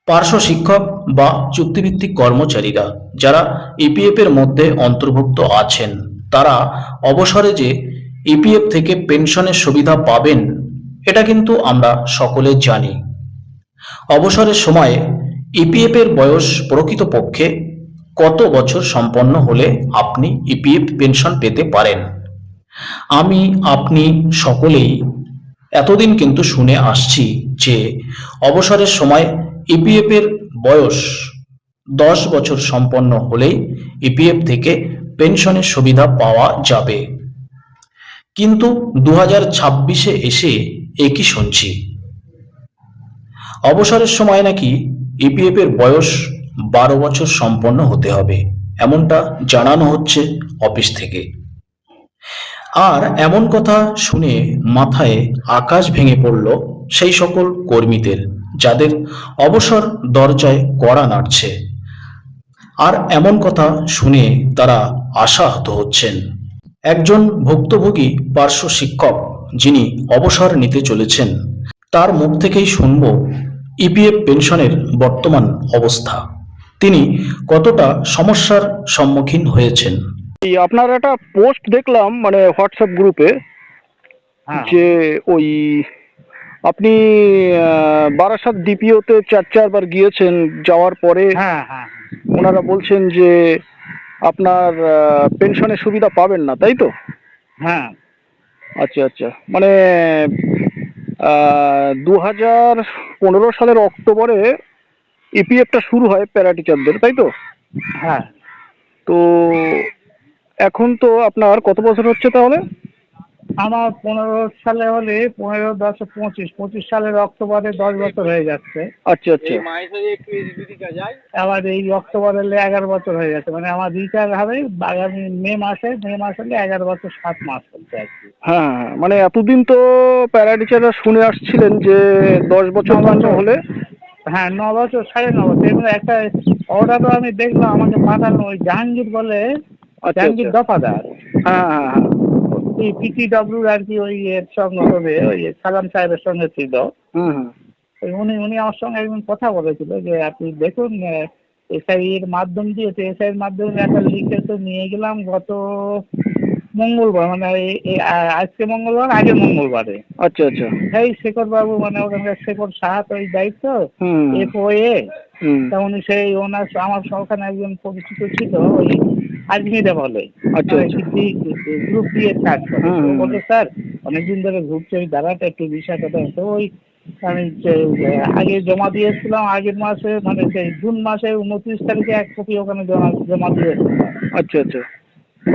পার্শ্ব শিক্ষক বা চুক্তিভিত্তিক কর্মচারীরা যারা ইপিএফ এর মধ্যে অন্তর্ভুক্ত আছেন, তারা অবসরে যে ইপিএফ থেকে পেনশনের সুবিধা পাবেন, এটা কিন্তু আমরা সকলে জানি। অবসরের সময় ইপিএফ এর বয়স প্রকৃতপক্ষে কত বছর সম্পন্ন হলে আপনি ইপিএফ পেনশন পেতে পারেন? আমি, আপনি সকলেই এতদিন কিন্তু শুনে আসছি যে অবসরের সময় ইপিএফ এর বয়স 10 বছর সম্পন্ন হলেই ইপিএফ থেকে পেনশনের সুবিধা পাওয়া যাবে। কিন্তু 2026-এ এসে একই শুনছি, অবসরের সময় নাকি ইপিএফ এর বয়স 12 বছর সম্পন্ন হতে হবে, এমনটা জানানো হচ্ছে অফিস থেকে। আর এমন কথা শুনে মাথায় আকাশ ভেঙে পড়ল সেই সকল কর্মীদের, যাদের অবসর দরজায় কড়া নাড়ছে। আর এমন কথা শুনে তারা আশাহত হচ্ছেন। একজন ভুক্তভোগী পার্শ্ব শিক্ষক যিনি অবসর নিতে চলেছেন, তার মুখ থেকেই শুনব ইপিএফ পেনশনের বর্তমান অবস্থা, তিনি কতটা সমস্যার সম্মুখীন হয়েছেন। আপনার একটা পোস্ট দেখলাম মানে হোয়াটসঅ্যাপ গ্রুপে, হ্যাঁ যে ওই আপনি বারাসাত ডিপিওতে 4বার গিয়েছেন, যাওয়ার পরে হ্যাঁ হ্যাঁ ওনারা বলছেন যে আপনার পেনশনের সুবিধা পাবেন না, তাই তো? হ্যাঁ আচ্ছা আচ্ছা, মানে 2015 সালের অক্টোবরে ইপিএফটা শুরু হয় প্যারা টিচারদের, তাই তো? হ্যাঁ। তো এখন তো আপনার কত বছর হচ্ছে তাহলে? আমার 15 সালে হলে 15, 10, 25 সালের অক্টোবরে 10 বছর হয়ে যাচ্ছে। আচ্ছা আচ্ছা, আবার এই অক্টোবর হলে 11 বছর হয়ে যাচ্ছে, মানে আমার রিটায়ার হবে আগামী মে মাস হলে 11 বছর 7 মাস হচ্ছে আর কি। হ্যাঁ হ্যাঁ, মানে এতদিন তো প্যারা টিচাররা শুনে আসছিলেন যে 10 বছর পূর্ণ হলে। হ্যাঁ, 9 বছর, 9.5 বছর। এগুলো একটা অর্ডারও আমি দেখলাম আমাকে পাঠানো, ওই জাহাঙ্গীর বলে, আচ্ছা জাহাঙ্গীর আচ্ছা, দফাদার, হ্যাঁ হ্যাঁ হ্যাঁ, পিটিডব্লিউ আর কি, ওই এর সংগঠনে ওই সালাম সাহেবের সঙ্গে ছিল। হুম হুম, উনি আমার সঙ্গে একদিন কথা বলেছিল যে আপনি দেখুন, এসআই এর মাধ্যম দিয়েছে, এসআই এর মাধ্যমে একটা লিখে তো নিয়ে গেলাম গত মঙ্গলবার, মানে আজকে মঙ্গলবার, আগের মঙ্গলবারে। আচ্ছা আচ্ছা, সেই শেখর বাবু, মানে ওখানকার শেখর সাহা, তো এই দায়িত্ব হুম এফওএ। হুম, তা উনি সেই ওনার আমার ওখানে একজন পরিচিত ছিল, ওই আজমিরে বলে, আচ্ছা আচ্ছা, গ্রুপ দিয়ে কাজ করে। হুম, তো হুম, বললো স্যার অনেকদিন ধরে ঘুরছে, ওই দাঁড়াটা একটু বিষয়টা দেয়। তো ওই আমি আগে জমা দিয়েছিলাম আগের মাসে, মানে সেই জুন মাসে 29 তারিখে 1 কপি ওখানে জমা দিয়েছিলাম। আচ্ছা আচ্ছা,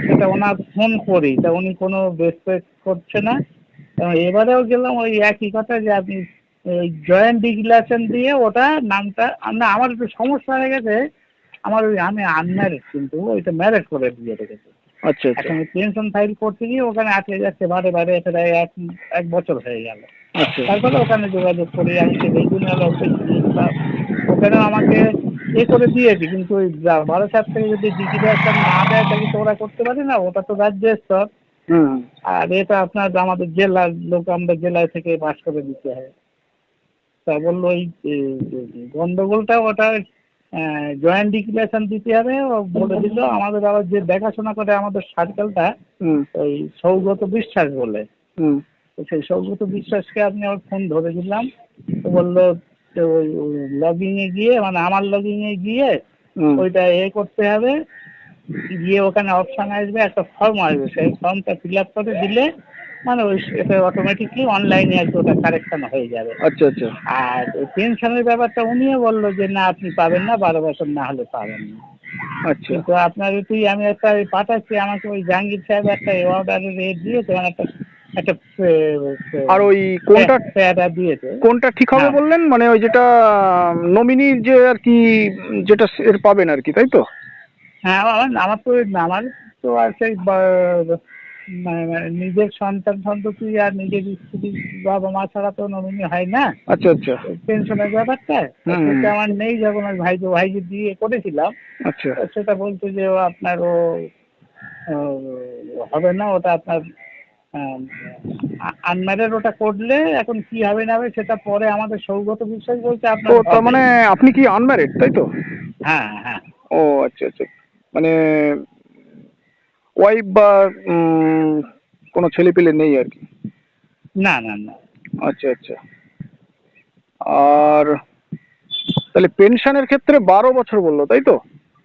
সেটা ওনার ফোন করি, তা উনি কোনো রেসপেক্ট করছে না। এবং এবারেও গেলাম ওই একই কথা, যে আপনি ওই জয়েন্ট ডিক্লারেশন দিয়ে ওটা নামটা, আমার একটু সমস্যা হয়ে গেছে। আমি আনম্যারিড, কিন্তু ওইটা ম্যারেড করে দিয়ে রেখেছে। আচ্ছা আচ্ছা, এখন পেনশন ফাইল করতে গিয়ে ওখানে আটকে যাচ্ছে, বারে প্রায় এক বছর হয়ে গেল। আচ্ছা, তারপরে ওখানে যোগাযোগ করি, আমি সেই রিজিওনাল অফিস গিয়েছিলাম, ওখানে আমাকে করে দিয়েছি, কিন্তু ওই 12 থেকে যদি ডিক্লারেশন না দেয় তাহলে তো ওরা করতে পারে না, ওটা তো রাজ্যের স্তর। হুম, আর এটা আপনার আমাদের জেলার লোক, আমরা জেলায় থেকে পাস করে দিতে হয়। তা বললো ওই গন্ডগোলটা ওটা জয়েন্ট ডিক্লারেশন দিতে হবে। ও বলে দিল আমাদের, আবার যে দেখাশোনা করে আমাদের সার্কেলটা, হুম, ওই সৌগত বিশ্বাস বলে। হুম, তো সেই সৌগত বিশ্বাসকে আমি আমার ফোন ধরে দিলাম। তো বললো ওই লগইনে গিয়ে, মানে আমার লগইনে গিয়ে হুম, ওইটা করতে হবে, গিয়ে ওখানে অপশান আসবে, একটা ফর্ম আসবে, সেই ফর্মটা ফিল আপ করে দিলে মানে ওই এটা অটোমেটিকলি অনলাইনে আর কি ওটা কারেকশন হয়ে যাবে। আচ্ছা আচ্ছা, আর পেনশনের ব্যাপারটা উনিও বললো যে না, আপনি পাবেন না, 12 বছর না হলে পাবেন না। আচ্ছা, কিন্তু আপনার আমি একটা পাঠাচ্ছি, আমাকে ওই জাহাঙ্গীর সাহেব একটা অর্ডারের দিয়েছে, মানে একটা আর ওই কোনটা প্যারা দিয়েছে। কোনটা ঠিক হবে হ্যাঁ বললেন, মানে ওই যেটা নমিনির যে আর কি, যেটা এর পাবেন আর কি, তাই তো? হ্যাঁ, আমার তো আমার তো আর সেই মানে নিজের সন্তান সন্ততি আর নিজের স্ত্রী বাবা মা ছাড়া তো নমিনি হয় না। আচ্ছা আচ্ছা, পেনশনের ব্যাপারটা হুম, সেটা আমার নেই, যখন আমি ভাইকে দিয়ে করেছিলাম। আচ্ছা, সেটা বলতো যে ও আপনার ও হবে না, ওটা আপনার আনম্যারেড ওটা করলে এখন কি হবে না হবে সেটা পরে আমাদের সৌগত বিশ্বাস বলছে তো আপনার তার হবে। মানে আপনি কি আনম্যারিড, তাই তো? হ্যাঁ হ্যাঁ। ও আচ্ছা আচ্ছা, মানে ওয়াইফ বা কোনো ছেলে পেলে নেই আর কি? না না না। আচ্ছা আচ্ছা। আর তাহলে পেনশনের ক্ষেত্রে 12 বছর বললো, তাই তো?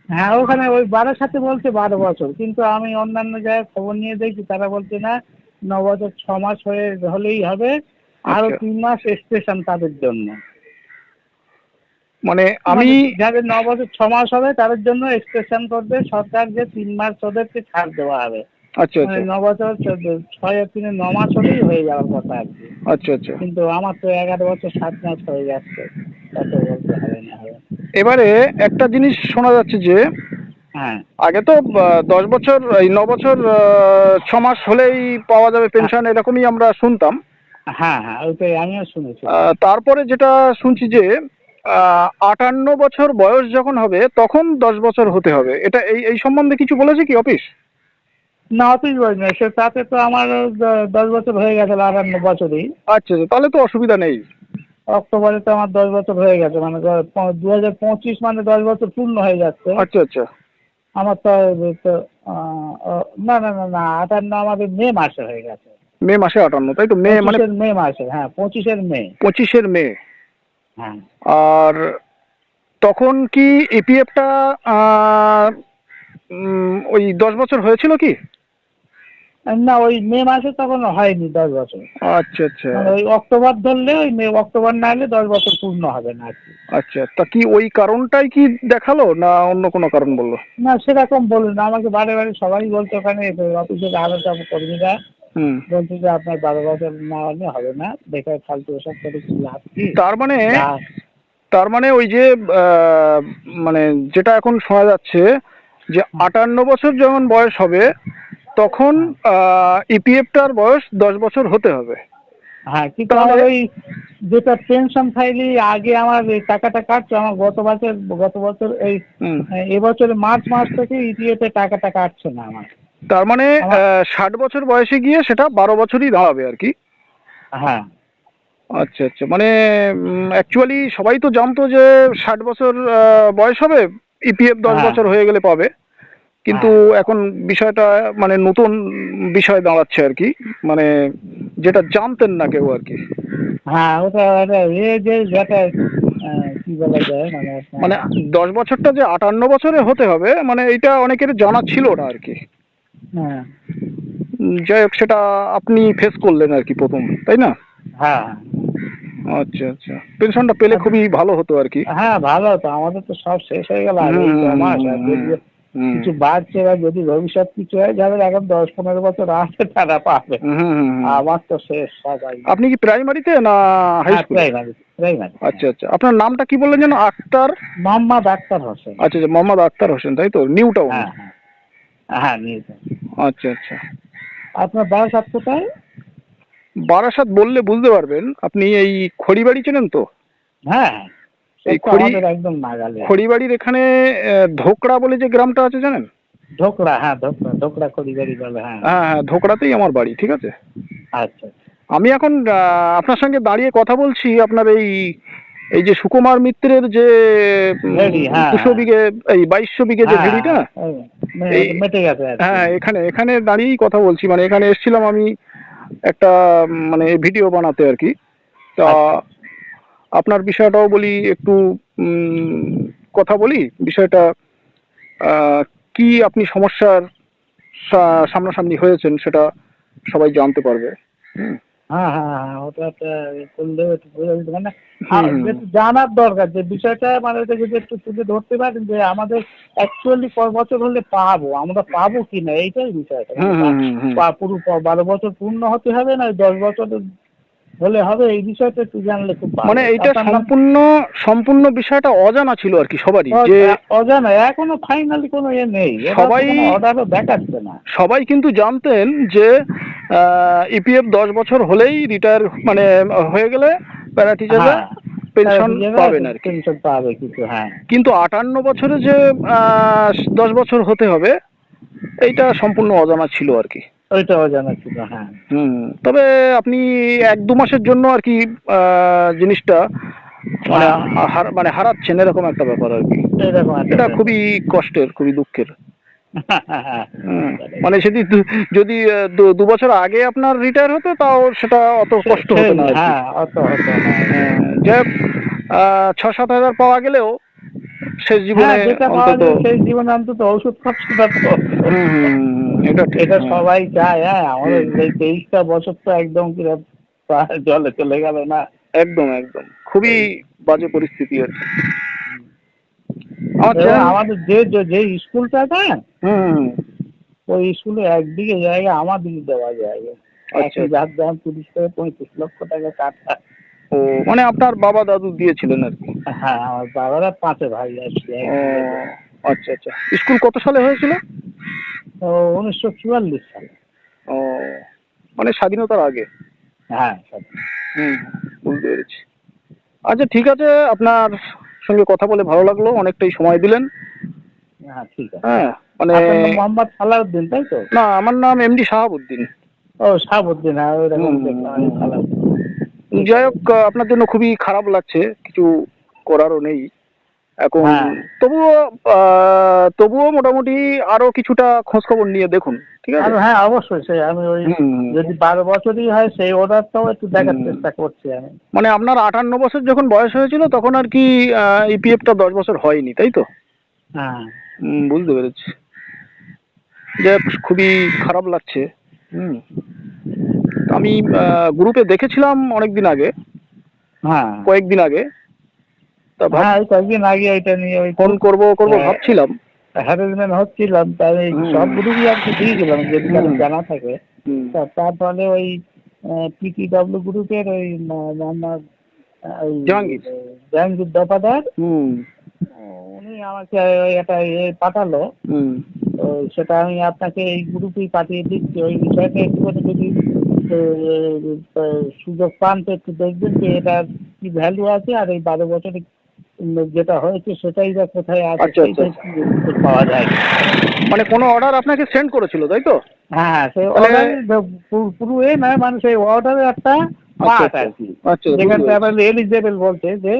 হ্যাঁ ওখানে ওই 12 সাথে বলছে 12 বছর, কিন্তু আমি অন্যান্য জায়গায় খবর নিয়ে দেখছি তারা বলছে না 9 বছর 6 মাস হলেই হবে, আরো আচ্ছা, 3 মাস এক্সটেনশন তাদের জন্য। মানে আমি মানে যাদের 9 বছর 6 মাস হবে তাদের জন্য এক্সটেনশন করবে সরকার, যে 3 মাস ওদেরকে ছাড় দেওয়া হবে। আচ্ছা মানে আচ্ছা 9 বছর 6 আর 3 9 মাস হলেই হয়ে যাওয়ার কথা আর কি। আচ্ছা আচ্ছা। কিন্তু আমার তো 11 বছর 7 মাস হয়ে যাচ্ছে, কত বলতে হবে না হবে। এবারে একটা জিনিস শোনা যাচ্ছে যে হ্যাঁ আগে তো 10 বছর, এই 9 বছর 6 মাস হলেই পাওয়া যাবে পেনশন, এরকমই আমরা শুনতাম। হ্যাঁ হ্যাঁ ওইটাই আমিও শুনেছি। তারপরে যেটা শুনছি যে 58 বছর বয়স যখন হবে তখন 10 বছর হতে হবে, এটা এই এই সম্বন্ধে কিছু বলেছে কি অফিস? না অফিস বয় নয় সে, তাতে তো আমার 10 বছর হয়ে গেছে, 58 বছরই। আচ্ছা আচ্ছা, তাহলে তো অসুবিধা নেই। অক্টোবরে তো আমার 10 বছর হয়ে গেছে, মানে 2025 মানে 10 বছর পূর্ণ হয়ে যাচ্ছে। আচ্ছা আচ্ছা। আমার তো তো, না না না না 58 আমাদের মে মাসে হয়ে গেছে। মে মাসে 58, তাই তো? মে মানে 25-এর মে মাসে, হ্যাঁ 25-এর মে। 25-এর মে। হ্যাঁ আর তখন কি ইপিএফটা ওই 10 বছর হয়েছিল কি? না ওই মে মাসে তখন হয়নি 10 বছর। আচ্ছা আচ্ছা মানে ওই অক্টোবর ধরলে, ওই মে অক্টোবর না হলে 10 বছর পূর্ণ হবে না আর কি। আচ্ছা। তা কি ওই কারণটাই কি দেখালো না অন্য কোনো কারণ বললো? না সেরকম বলুন না, আমাকে বারে বারে সবাই বলছে, ওখানে অফিসের আরো সব কর্মীরা হুম। বলছে যে আপনার 12 বছর না হলে হবে না, বেকার ফালতু ওসব করে কি লাভ কি। তার মানে যা- তার মানে ওই যে মানে যেটা এখন শোনা যাচ্ছে যে 58 বছর যখন বয়স হবে তখন ইপিএফটার বয়স 10 বছর হতে হবে। হ্যাঁ কিন্তু আমার ওই যেটা পেনশন ফাইলি আগে আমার এই টাকাটা কাটছে, আমার গত বছর এই হুম। এবছর মার্চ মাস থেকে ইপিএফ এ টাকাটা কাটছে না আমার। তার মানে আমার 60 বছর বয়সে গিয়ে সেটা 12 বছরই দাঁড়াবে আর কি। হ্যাঁ আচ্ছা আচ্ছা, মানে অ্যাকচুয়ালি সবাই তো জানতো যে 60 বছর বয়স হবে, ইপিএফ দশ হ্যাঁ বছর হয়ে গেলে পাবে, কিন্তু হ্যাঁ এখন বিষয়টা মানে নতুন বিষয় দাঁড়াচ্ছে আর কি, মানে যেটা জানতেন না কেউ আর কি। হ্যাঁ ওটা ওটা এ যে যেটা কি বলা যায়, মানে মানে 10 বছরটা যে 58 বছরে হতে হবে, মানে এটা অনেকের জানা ছিল না আর কি। হ্যাঁ যাই হোক, সেটা আপনি ফেস করলেন আর কি প্রথম, তাই না? হ্যাঁ আচ্ছা আচ্ছা, পেনশনটা পেলে খুবই ভালো হতো আর কি। হ্যাঁ ভালো তো, আমাদের তো সব শেষ হয়ে গেল আর এই 6 মাস, আর যদি কিছু বাড়ছে বা যদি ভবিষ্যৎ কিছু হয় যাদের এখন 10-15 বছর আছে তারা পাবে। আমার তো শেষ সবাই। আপনি কি প্রাইমারিতে না হাই হ্যাঁ স্কুল? Primary primary. আচ্ছা আচ্ছা, আপনার নামটা কি বললেন যেন? আক্তার? মোহাম্মদ আক্তার হোসেন। আচ্ছা আচ্ছা, মোহাম্মদ আক্তার হোসেন, তাই তো? New town? হ্যাঁ হ্যাঁ হ্যাঁ নিয়েছেন। আচ্ছা আচ্ছা। আপনার বারাসাত কোথায়? বারাসাত বললে বুঝতে পারবেন আপনি, এই খড়িবাড়ি চেনেন তো? হ্যাঁ হ্যাঁ এই সে তো আমাদের একদম নাগালে। খড়িবাড়ির এখানে ধোকড়া বলে যে গ্রামটা আছে, জানেন? ঢোকরা, হ্যাঁ ঢোকরা ঢোকরা খড়িবাড়ি বলে, হ্যাঁ। হ্যাঁ হ্যাঁ, ধোকড়াতেই আমার বাড়ি, ঠিক আছে? আচ্ছা আমি এখন আপনার সঙ্গে দাঁড়িয়ে কথা বলছি আপনার এই এই যে সুকুমার মিত্রের যে ভেড়ি, হ্যাঁ 200 বিঘে, এই 2200 বিঘে যে হ্যাঁ ভেড়িটা, এই মেটে গেছে আর কি। হ্যাঁ এখানে এখানে দাঁড়িয়েই কথা বলছি, মানে এখানে এসেছিলাম আমি একটা মানে ভিডিও বানাতে আর কি। তা আপনার বিষয়টাও বলি একটু, কথা বলি বিষয়টা, কি আপনি সমস্যার সামনাসামনি হয়েছেন সেটা সবাই জানতে পারবে। হ্যাঁ হ্যাঁ হ্যাঁ ওটা একটা করলেও একটু বোঝা যেত, মানে একটু জানার দরকার যে বিষয়টা, মানে ওটা যদি একটু তুলে ধরতে পারেন যে আমাদের অ্যাকচুয়ালি কয় বছর হলে পাবো, আমরা পাবো কি না, এইটাই বিষয়টা। পুরো 12 বছর পূর্ণ হতে হবে না 10 বছর হলে হবে, এই বিষয়টা একটু জানলে খুব ভালো। মানে এইটা সম্পূর্ণ সম্পূর্ণ বিষয়টা অজানা ছিল আর কি সবারই, যে অজানা, এখনো ফাইনালি কোনো ইয়ে নেই, সবাই অর্ডারও দেখাচ্ছে না। সবাই কিন্তু জানতেন যে ইপিএফ 10 বছর হলেই রিটায়ার মানে হয়ে গেলে প্যারা টিচাররা পেনশন পাবেন আর কি, পেনশন পাবে কিছু, হ্যাঁ। কিন্তু 58 বছরে যে 10 বছর হতে হবে এইটা সম্পূর্ণ অজানা ছিল আর কি। ওইটাও জানা ছিল, হ্যাঁ। তবে আপনি 1-2 মাসের জন্য আর কি জিনিসটা মানে মানে হারাচ্ছেন এরকম একটা ব্যাপার আর কি। এরকম একটা এটা ব্যাপার। খুবই কষ্টের, খুবই দুঃখের। মানে যদি যদি 2 বছর আগে আপনার রিটায়ার হতো তাও সেটা অত কষ্ট হতো না আর কি। হ্যাঁ, অত হতো না। যাই হোক, 6-7 হাজার পাওয়া গেলেও শেষ জীবনে হ্যাঁ, যেটা পাওয়া অন্তত যায় সেই জীবনে অন্তত ওষুধ খরচটা তো এটা ঠিক। এটা সবাই চায়। হ্যাঁ, আমাদের এই 23টা বছর তো একদম পুরো জলে চলে গেল না। একদম একদম খুবই বাজে পরিস্থিতি আর কি। এবং আমাদের যে যে যে স্কুলটা না, হুম। ওই স্কুলে একদিকে জায়গা আমাদেরই দেওয়া জায়গা। আচ্ছা। যার দাম 30 থেকে 35 লক্ষ টাকা কাঠা। ও মানে আপনার বাবা দাদু দিয়েছিলেন আর কি। হ্যাঁ, আমার বাবারা 5 ভাই আসছে। ও আচ্ছা আচ্ছা। স্কুল কত সালে হয়েছিল? 1944 সালে। ও মানে স্বাধীনতার আগে। হ্যাঁ, বুঝতে পেরেছি। আচ্ছা ঠিক আছে, আপনার সঙ্গে কথা বলে ভালো লাগলো, অনেকটাই সময় দিলেন। হ্যাঁ, ঠিক আছে। হ্যাঁ মানে আপনার নাম মোহাম্মদ সালাউদ্দিন, তাই তো? না, আমার নাম এমডি শাহাবুদ্দিন। ও, শাহাবুদ্দিন, হ্যাঁ, ওইরকম দেখলাম আমি, সালাউদ্দিন। যাই হোক, আপনার জন্য খুবই খারাপ লাগছে, কিছু করারও নেই এখন। হ্যাঁ। তবুও মোটামুটি আরো কিছুটা খোঁজ খবর নিয়ে দেখুন, ঠিক আছে? হ্যাঁ, অবশ্যই সে আমি ওই যদি 12 বছরই হয় সেই অর্ডারটাও একটু দেখার চেষ্টা করছি আমি। মানে আপনার 58 বছর যখন বয়স হয়েছিল তখন আর কি ইপিএফটা 10 বছর হয়নি, তাই তো? হ্যাঁ। বুঝতে পেরেছি। যে খুবই খারাপ লাগছে। আমি গ্রুপে দেখেছিলাম অনেকদিন আগে, হ্যাঁ। কয়েকদিন আগে। তা হ্যাঁ, ওই কয়েকদিন আগে এটা নিয়ে ওই ফোন করব ভাবছিলাম। হ্যারাসমেন্ট হচ্ছিলাম, তাই সব গ্রুপই আর কি দিয়েছিলাম যদি কারো জানা থাকে। তারপরে ওই পিটিডব্লিউ গ্রুপের ওই মোহাম্মদ জাহাঙ্গীর দফাদার, উনি আমাকে ওই একটা পাঠালো। তো সেটা আমি আপনাকে এই গ্রুপেই পাঠিয়ে দিচ্ছি। ওই বিষয়টা একটুখানি যদি সুযোগ পান তো একটু দেখবেন যে এটার কি ভ্যালু আছে, আর এই 12 বছরে যেটা হয়েছে সেটাই বা কোথায় আছে, সেইটা পাওয়া যায়। মানে কোনো অর্ডার আপনাকে সেন্ড করেছিল, তাই তো? হ্যাঁ, সেই অর্ডার পুরো নয়, মানে সেই অর্ডারের একটা পার্ট আর কি, যেখানে আবার এলিজেবল বলছে যে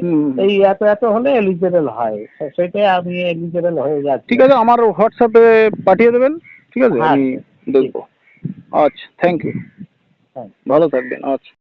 এই এত এত হলে এলিজেবল হয়, সেটাই আমি এলিজেবল হয়ে যাচ্ছি। ঠিক আছে, আমার হোয়াটসঅ্যাপে পাঠিয়ে দেবেন, ঠিক আছে? আমি দেখবো। আচ্ছা, থ্যাংক ইউ, ভালো থাকবেন। আচ্ছা।